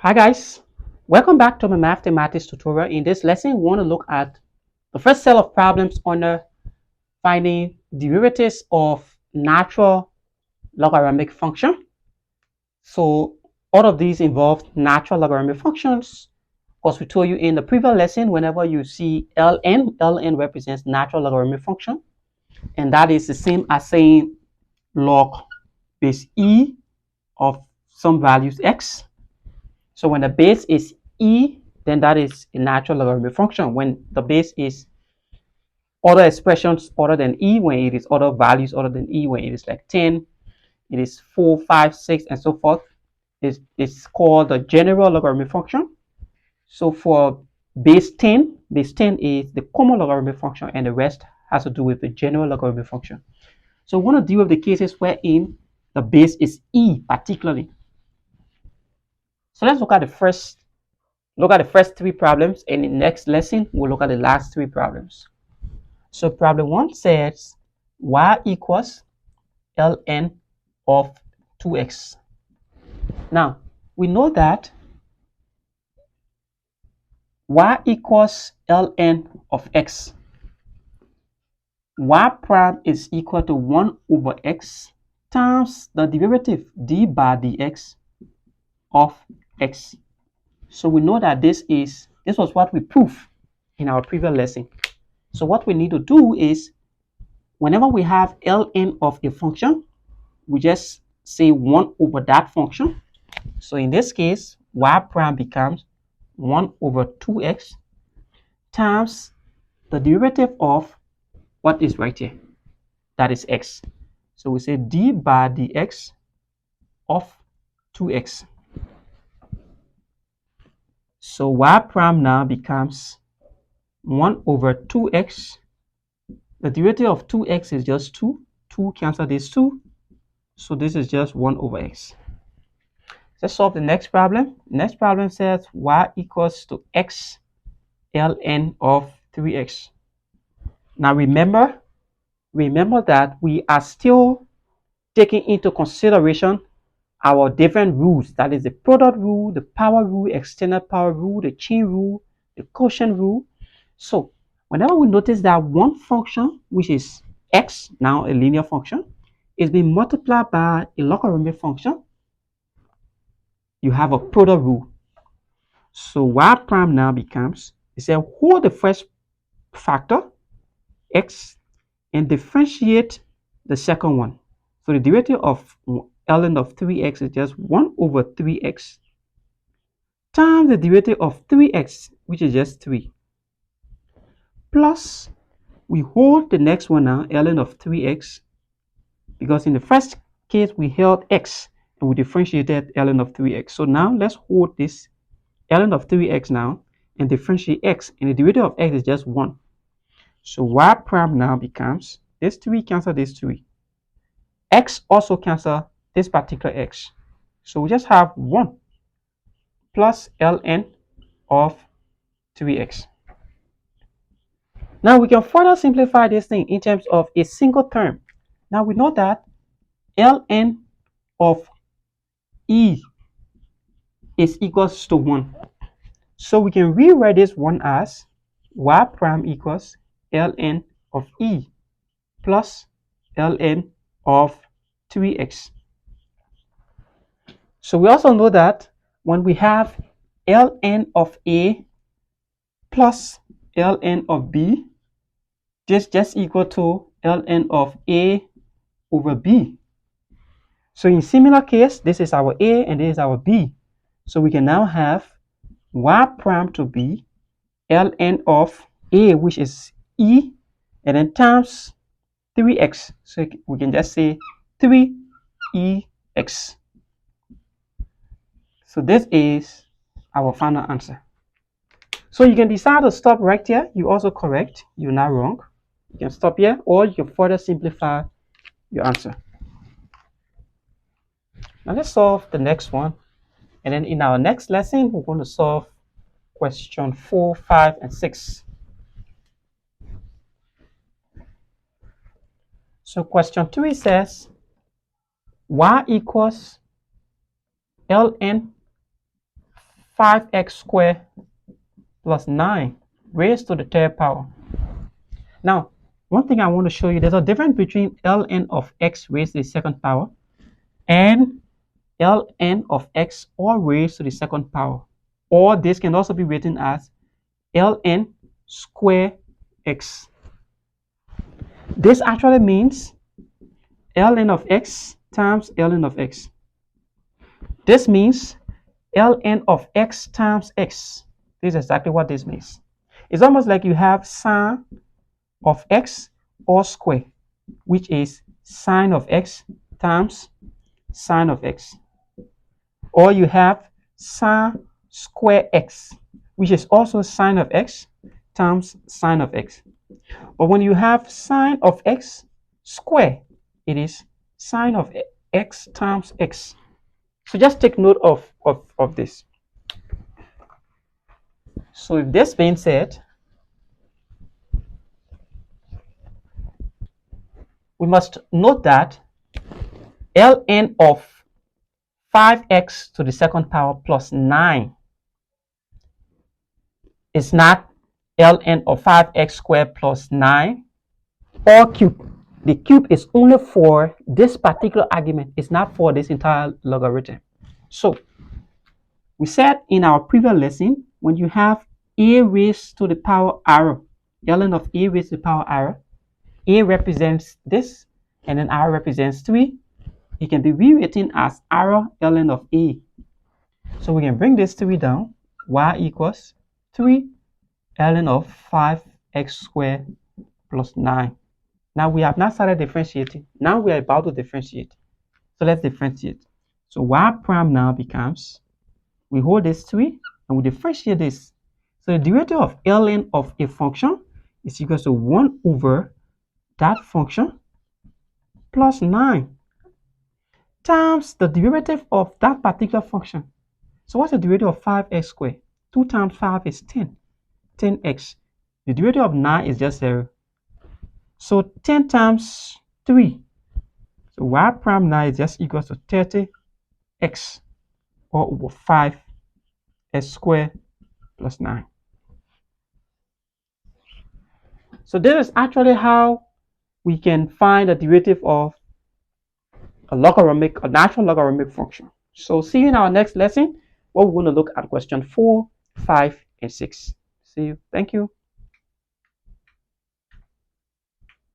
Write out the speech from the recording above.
Hi guys, welcome back to my mathematics tutorial. In this lesson, we want to look at the first set of problems under finding derivatives of natural logarithmic function. So all of these involve natural logarithmic functions. Of course, we told you in the previous lesson, whenever you see ln represents natural logarithmic function, and that is the same as saying log base e of some values x. So when the base is e, then that is a natural logarithmic function. When the base is other expressions other than e, when it is other values other than e, when it is like 10, it is 4, 5, 6, and so forth, it's called the general logarithmic function. So for base 10 is the common logarithmic function, and the rest has to do with the general logarithmic function. So we want to deal with the cases wherein the base is e particularly. So let's look at the first three problems, and in the next lesson we'll look at the last three problems. So problem 1 says y equals ln of 2x. Now we know that y equals ln of x. Y prime is equal to 1 over x times the derivative d bar dx of x. So we know that this was what we proved in our previous lesson. So what we need to do is, whenever we have ln of a function, we just say 1 over that function. So in this case, y prime becomes 1 over 2x times the derivative of what is right here, that is x. So we say d bar dx of 2x. So y prime now becomes 1 over 2x. The derivative of 2x is just 2. 2 cancel this 2. So this is just 1 over x. Let's solve the next problem. Next problem says y equals to x ln of 3x. Now remember that we are still taking into consideration our different rules. That is the product rule, the power rule, extended power rule, the chain rule, the quotient rule. So whenever we notice that one function, which is x, now a linear function, is being multiplied by a logarithmic function, you have a product rule. So y prime now becomes, it said hold the first factor, x, and differentiate the second one. So the derivative of ln of 3x is just 1 over 3x times the derivative of 3x, which is just 3, plus we hold the next one now, ln of 3x, because in the first case we held x and we differentiated ln of 3x. So now let's hold this ln of 3x now and differentiate x, and the derivative of x is just 1. So y prime now becomes, this 3 cancel this 3. X also cancel this particular x. So we just have 1 plus ln of 3x. Now we can further simplify this thing in terms of a single term. Now we know that ln of e is equals to 1. So we can rewrite this one as y prime equals ln of e plus ln of 3x. So we also know that when we have ln of a plus ln of b, this just equal to ln of a over b. So in similar case, this is our a and this is our b. So we can now have y prime to be ln of a, which is e, and then times 3x. So we can just say 3ex. So this is our final answer. So you can decide to stop right here. You also correct. You're not wrong. You can stop here, or you can further simplify your answer. Now let's solve the next one. And then in our next lesson, we're going to solve question 4, 5, and 6. So question 3 says y equals ln 5x squared plus 9 raised to the third power. Now, one thing I want to show you, there's a difference between ln of x raised to the second power and ln of x all raised to the second power. Or this can also be written as ln square x. This actually means ln of x times ln of x. This means ln of x times x. This is exactly what this means. It's almost like you have sine of x all square, which is sine of x times sine of x. Or you have sine square x, which is also sine of x times sine of x. But when you have sine of x square, it is sine of x times x. So just take note of this. So with this being said, we must note that ln of 5x to the second power plus 9 is not ln of 5x squared plus 9 or cube. The cube is only for this particular argument. It's not for this entire logarithm. So we said in our previous lesson, when you have a raised to the power r, ln of a raised to the power r, a represents this, and then r represents 3. It can be rewritten as r ln of a. So we can bring this 3 down. Y equals 3 ln of 5x squared plus 9. Now we have not started differentiating. Now we are about to differentiate. So let's differentiate. So y prime now becomes, we hold this 3 and we differentiate this. So the derivative of ln of a function is equal to 1 over that function plus 9 times the derivative of that particular function. So what's the derivative of 5x squared? 2 times 5 is 10. 10x. The derivative of 9 is just 0. So 10 times 3. So y prime now is just equal to 30x or over 5x squared plus 9. So this is actually how we can find the derivative of a natural logarithmic function. So see you in our next lesson where we're going to look at question 4, 5, and 6. See you. Thank you.